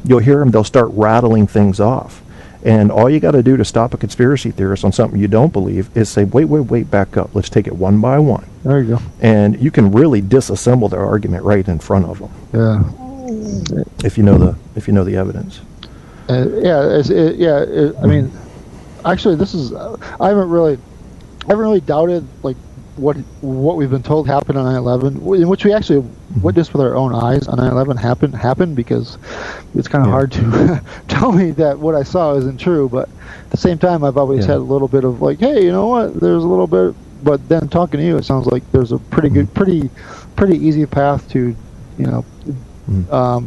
you'll hear them, they'll start rattling things off. And all you got to do to stop a conspiracy theorist on something you don't believe is say, wait, back up. Let's take it one by one. There you go. And you can really disassemble their argument right in front of them. Yeah. If you know the evidence. I mean, actually, this is I haven't really doubted like what we've been told happened on 9/11, in which we actually witnessed with our own eyes on 9/11 happened, because it's kind of hard to tell me that what I saw isn't true. But at the same time, I've always had a little bit of like, hey, you know what? There's a little bit. But then talking to you, it sounds like there's a pretty good, pretty easy path to,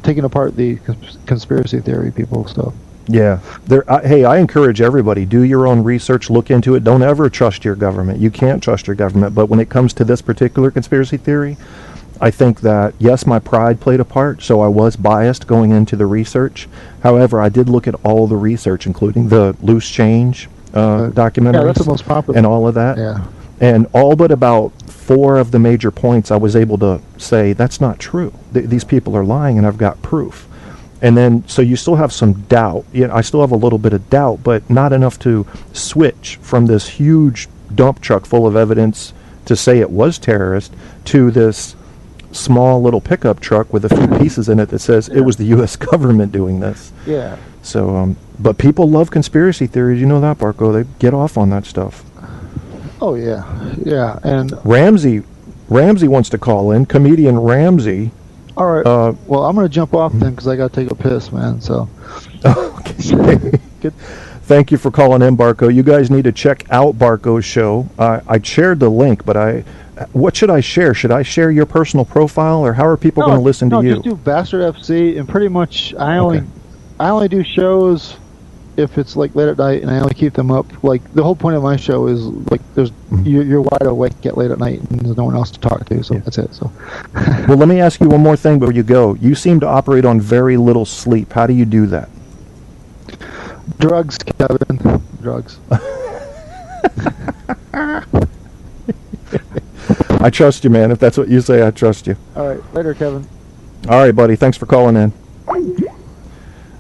taking apart the conspiracy theory people. So. Yeah. Hey, I encourage everybody, do your own research, look into it. Don't ever trust your government. You can't trust your government. But when it comes to this particular conspiracy theory, I think that, yes, my pride played a part, so I was biased going into the research. However, I did look at all the research, including the Loose Change documentaries. Yeah, that's the most popular. And all of that. Yeah. And all but about 4 of the major points I was able to say, that's not true. These people are lying, and I've got proof. And then, so you still have some doubt. I still have a little bit of doubt, but not enough to switch from this huge dump truck full of evidence to say it was terrorist to this small little pickup truck with a few pieces in it that says it was the U.S. government doing this. Yeah. So, but people love conspiracy theories. You know that, Barco. They get off on that stuff. Oh, yeah. Yeah. And Ramsey wants to call in. Comedian Ramsey. All right. Well, I'm going to jump off then because I got to take a piss, man. So. Okay. Good. Thank you for calling in, Barco. You guys need to check out Barco's show. I shared the link, but what should I share? Should I share your personal profile, or how are people going to listen to you? No, just do Bastard FC, and pretty much I only do shows if it's like late at night, and I only keep them up. Like the whole point of my show is like you're wide awake at late at night, and there's no one else to talk to, so that's it. So. Well, let me ask you one more thing before you go. You seem to operate on very little sleep. How do you do that? Drugs, Kevin. Drugs. I trust you, man. If that's what you say, I trust you. All right. Later, Kevin. All right, buddy. Thanks for calling in.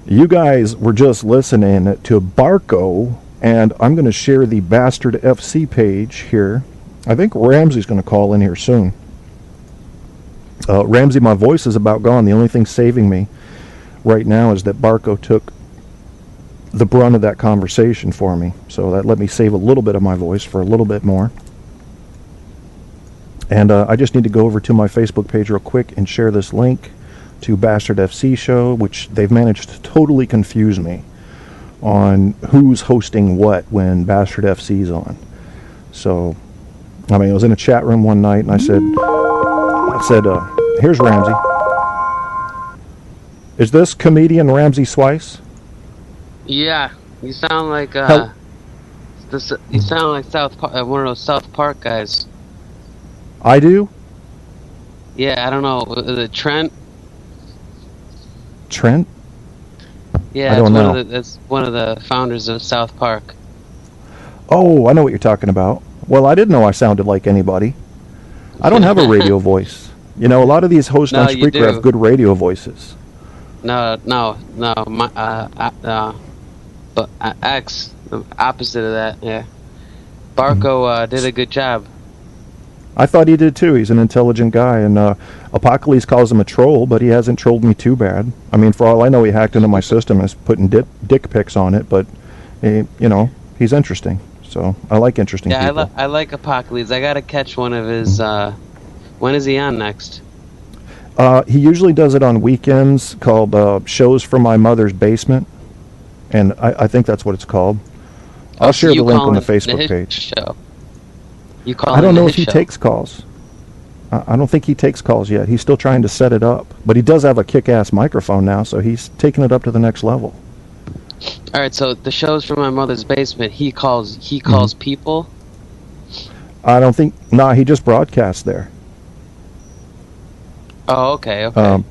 You guys were just listening to Barco, and I'm going to share the Bastard FC page here. I think Ramsey's going to call in here soon. Ramsey, my voice is about gone. The only thing saving me right now is that Barco took the brunt of that conversation for me. So that let me save a little bit of my voice for a little bit more. And I just need to go over to my Facebook page real quick and share this link to Bastard FC show, which they've managed to totally confuse me on who's hosting what when Bastard FC's on. So, I mean, I was in a chat room one night and I said, here's Ramsey. Is this comedian Ramsey Swice? Yeah, you sound like you sound like South Park, one of those South Park guys. I do? Yeah, I don't know. The Trent? Trent? Yeah, I don't know. That's one of the founders of South Park. Oh, I know what you're talking about. Well, I didn't know I sounded like anybody. I don't have a radio voice. You know, a lot of these hosts on Spreaker have good radio voices. No. But X, the opposite of that, yeah. Barco did a good job. I thought he did too. He's an intelligent guy, and Apocalypse calls him a troll, but he hasn't trolled me too bad. I mean, for all I know, he hacked into my system and is putting dick pics on it, but, you know, he's interesting. So, I like interesting people. Yeah, I like Apocalypse. I gotta catch one of his, when is he on next? He usually does it on weekends, called Shows from My Mother's Basement, and I think that's what it's called. I'll share the link on the Facebook page. Show. I don't know if he takes calls. I don't think he takes calls yet. He's still trying to set it up. But he does have a kick-ass microphone now, so he's taking it up to the next level. All right, so the Shows from My Mother's Basement, he calls people? I don't think... Nah, he just broadcasts there. Oh, okay. You know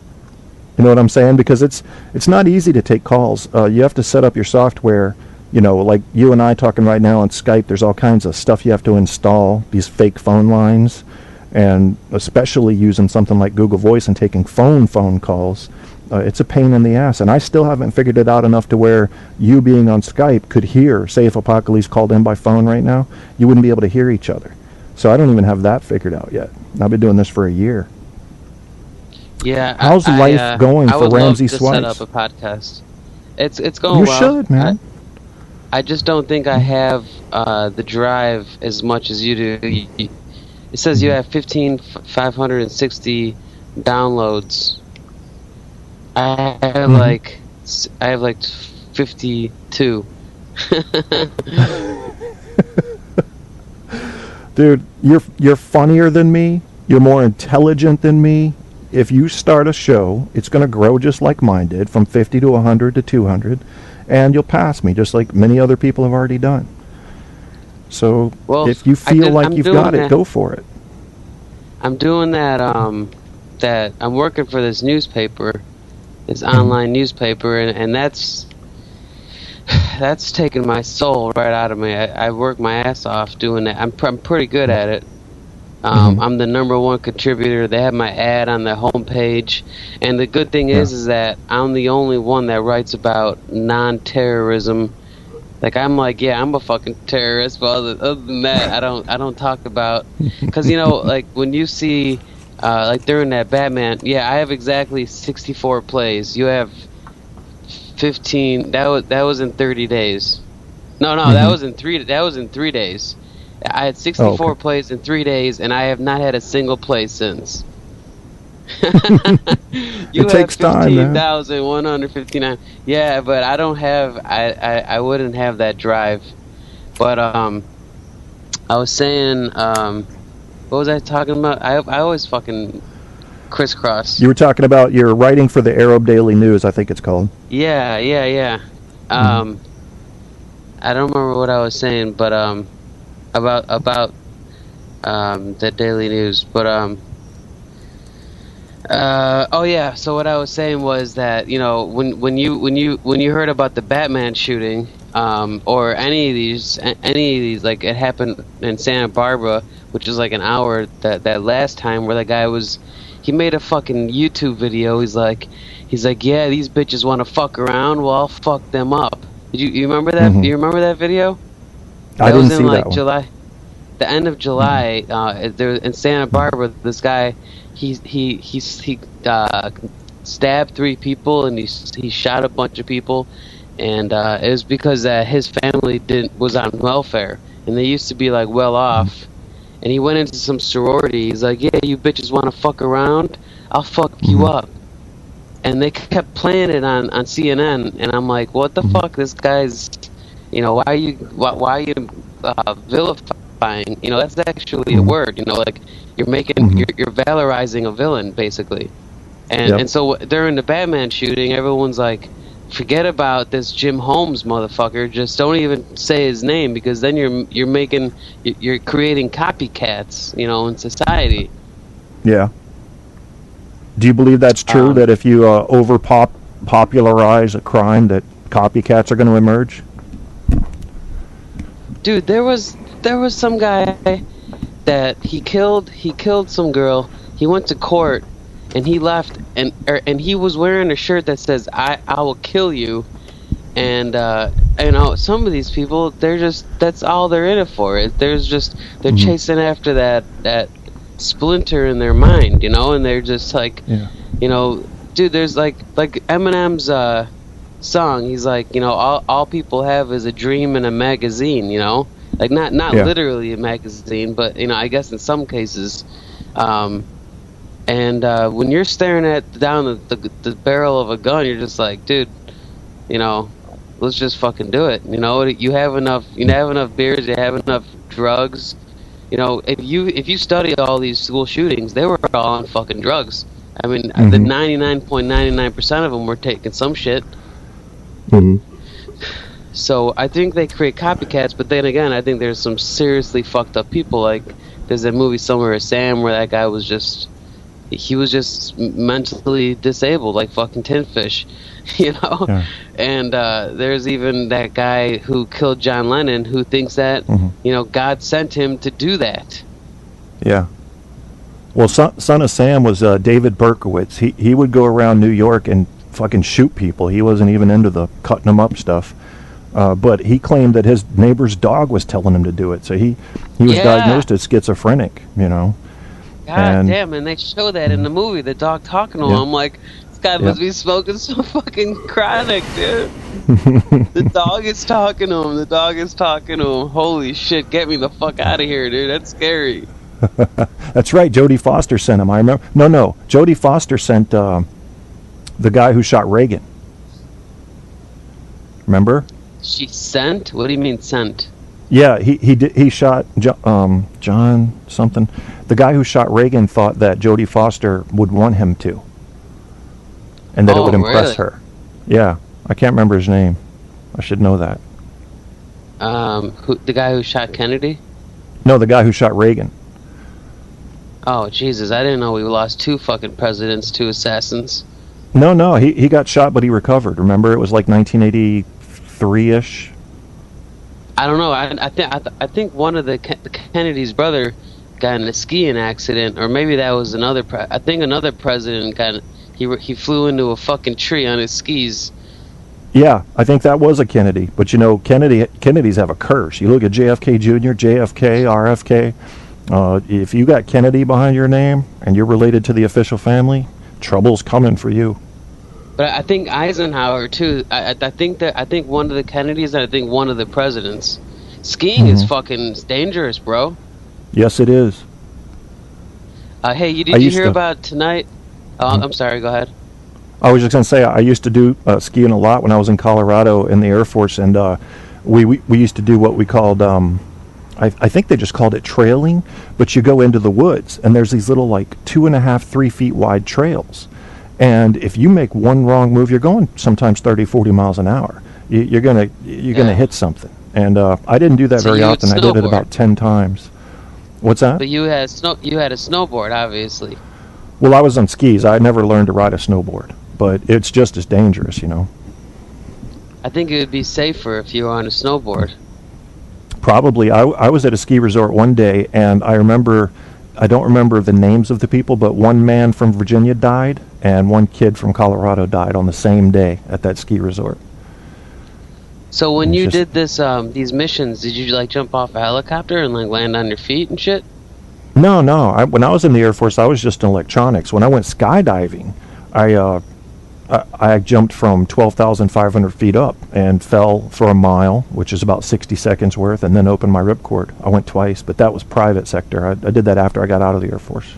what I'm saying? Because it's not easy to take calls. You have to set up your software. You know, like you and I talking right now on Skype, there's all kinds of stuff you have to install, these fake phone lines, and especially using something like Google Voice and taking phone calls, It's a pain in the ass, and I still haven't figured it out enough to where you being on Skype could hear, say if Apocalypse called in by phone right now, you wouldn't be able to hear each other. So I don't even have that figured out yet. I've been doing this for a year. Yeah. How's life going for Ramsey Swipes? I would love to set up a podcast. It's going well. You should, man. I just don't think I have the drive as much as you do. It says you have 15,560 downloads. I have like 52. Dude, you're funnier than me. You're more intelligent than me. If you start a show, it's going to grow just like mine did, from 50 to 100 to 200, and you'll pass me just like many other people have already done. So if you feel like you've got it, go for it. I'm doing that. That I'm working for this newspaper, this online newspaper, and that's taking my soul right out of me. I work my ass off doing that. I'm pretty good at it. I'm the #1 contributor. They have my ad on their homepage, and the good thing is that I'm the only one that writes about non-terrorism. Like I'm a fucking terrorist, but other than that, I don't talk about, because like when you see like during that Batman, I have exactly 64 plays. You have 15. That was in 30 days. No, that was in 3 days. I had 64 plays in 3 days, and I have not had a single play since. You it takes have time, man. 15,159. Yeah, but I don't have. I wouldn't have that drive. But I was saying, what was I talking about? I always fucking crisscross. You were talking about your writing for the Arab Daily News, I think it's called. Yeah. I don't remember what I was saying, but about the Daily News, but so what I was saying was that when you heard about the Batman shooting, or any of these, like it happened in Santa Barbara, which is like an hour that last time, where the guy he made a fucking YouTube video. He's like, yeah, these bitches want to fuck around, well I'll fuck them up. You remember that? You remember that video? I didn't see that one. July, the end of July. There in Santa Barbara, this guy he stabbed 3 people, and he shot a bunch of people, and it was because his family was on welfare, and they used to be like well off, and he went into some sorority. He's like, yeah, you bitches want to fuck around, I'll fuck you up. And they kept playing it on CNN, and I'm like, what the fuck? This guy's, why are you vilifying? That's actually a word. Like you're making, you're valorizing a villain basically. And so during the Batman shooting, everyone's like, forget about this Jim Holmes motherfucker. Just don't even say his name, because then you're creating copycats, in society. Yeah. Do you believe that's true, that if you popularize a crime, that copycats are going to emerge? Dude, there was some guy that he killed some girl. He went to court, and he left, and he was wearing a shirt that says I will kill you. And some of these people, that's all they're in it for. They're chasing after that splinter in their mind, and they're just like, dude, there's like Eminem's song. He's like, all people have is a dream and a magazine, like not literally a magazine, but I guess in some cases. And when you're staring down the barrel of a gun, you're just like, dude, let's just fucking do it. You have enough beers, you have enough drugs. If you study all these school shootings, they were all on fucking drugs. I mean, the 99.99% of them were taking some shit. So I think they create copycats, but then again, I think there's some seriously fucked up people. Like there's that movie Somewhere with Sam, where that guy was just mentally disabled, like fucking Tin Fish, Yeah. And there's even that guy who killed John Lennon, who thinks that God sent him to do that. Yeah. Well, Son of Sam was David Berkowitz. He would go around New York and fucking shoot people. He wasn't even into the cutting them up stuff. But he claimed that his neighbor's dog was telling him to do it. So he was diagnosed as schizophrenic, you know. God damn, and they show that in the movie, the dog talking to him. I'm like, this guy must be smoking some fucking chronic, dude. The dog is talking to him. The dog is talking to him. Holy shit, get me the fuck out of here, dude. That's scary. That's right. Jodie Foster sent him. I remember. No. Jodie Foster sent the guy who shot Reagan. Remember? She sent? What do you mean sent? Yeah, he shot John something. The guy who shot Reagan thought that Jodie Foster would want him to, and that it would impress her. Yeah, I can't remember his name. I should know that. The guy who shot Kennedy? No, the guy who shot Reagan. Oh Jesus! I didn't know we lost 2 fucking presidents, 2 assassins. No, he got shot, but he recovered. Remember, it was like 1983-ish. I don't know. I think one of the Kennedy's brother got in a skiing accident, or maybe that was another. I think another president he flew into a fucking tree on his skis. Yeah, I think that was a Kennedy. But you know, Kennedys have a curse. You look at JFK Jr., JFK, RFK. If you got Kennedy behind your name and you're related to the official family, trouble's coming for you. But I think Eisenhower too. I think one of the Kennedys and I think one of the presidents. Skiing is fucking dangerous, bro. Yes, it is. Hey, did you hear about tonight? I'm sorry. Go ahead. I was just gonna say I used to do skiing a lot when I was in Colorado in the Air Force, and we used to do what we called I think they just called it trailing, but you go into the woods and there's these little like 2.5, 3 feet wide trails. And if you make one wrong move, you're going sometimes 30, 40 miles an hour. You're gonna hit something. And I didn't do that very often. I did it about 10 times. What's that? But you had a snowboard, obviously. Well, I was on skis. I never learned to ride a snowboard, but it's just as dangerous, you know. I think it would be safer if you were on a snowboard. Probably. I was at a ski resort one day, and I don't remember the names of the people, but one man from Virginia died, and one kid from Colorado died on the same day at that ski resort. So when you did these missions, did you like jump off a helicopter and like land on your feet and shit? No. When I was in the Air Force, I was just in electronics. When I went skydiving, I jumped from 12,500 feet up and fell for a mile, which is about 60 seconds worth, and then opened my ripcord. I went twice, but that was private sector. I did that after I got out of the Air Force.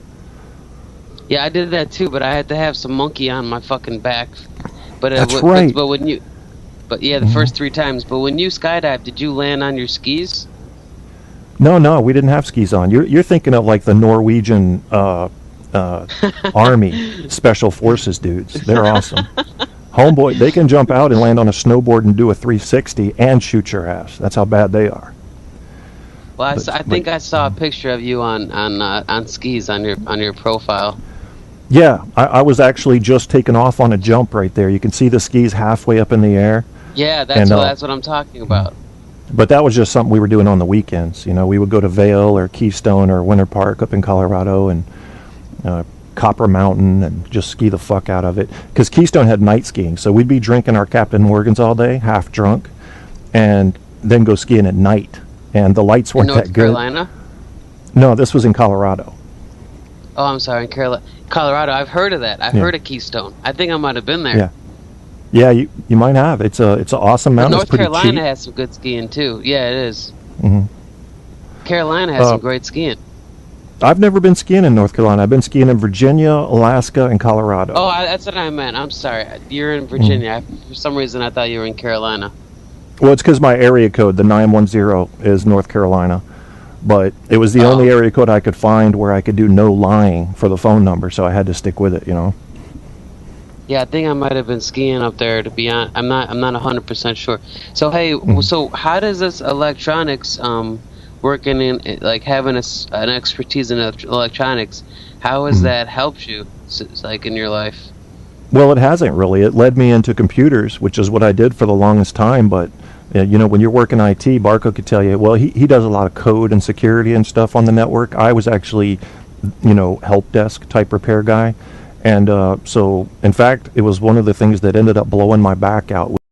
Yeah, I did that too, but I had to have some monkey on my fucking back. But that's right. The first 3 times. But when you skydived, did you land on your skis? No, we didn't have skis on. You're thinking of like the Norwegian Army Special Forces dudes. They're awesome. Homeboy, they can jump out and land on a snowboard and do a 360 and shoot your ass. That's how bad they are. Well, I think I saw a picture of you on skis on your profile. Yeah, I was actually just taking off on a jump right there. You can see the skis halfway up in the air. Yeah, that's what I'm talking about. But that was just something we were doing on the weekends. You know, we would go to Vail or Keystone or Winter Park up in Colorado and Copper Mountain and just ski the fuck out of it. Because Keystone had night skiing, so we'd be drinking our Captain Morgans all day, half drunk, and then go skiing at night. And the lights weren't that good. North Carolina? No, this was in Colorado. Oh, I'm sorry, in Colorado. I've heard of that. I've heard of Keystone. I think I might have been there. Yeah, you might have. It's an awesome mountain. North Carolina has some good skiing too. Yeah, it is. Mm-hmm. Carolina has some great skiing. I've never been skiing in North Carolina. I've been skiing in Virginia, Alaska, and Colorado. Oh, that's what I meant. I'm sorry. You're in Virginia. For some reason, I thought you were in Carolina. Well, it's because my area code, the 910, is North Carolina. But it was the only area code I could find where I could do no lying for the phone number, so I had to stick with it, you know. Yeah, I think I might have been skiing up there. To be honest, I'm not 100% sure. So hey, so how does this electronics working in like having an expertise in electronics? How has that helped you, like in your life? Well, it hasn't really. It led me into computers, which is what I did for the longest time. But you know, when you're working IT, Barco could tell you. Well, he does a lot of code and security and stuff on the network. I was actually, you know, help desk type repair guy. And so, in fact, it was one of the things that ended up blowing my back out.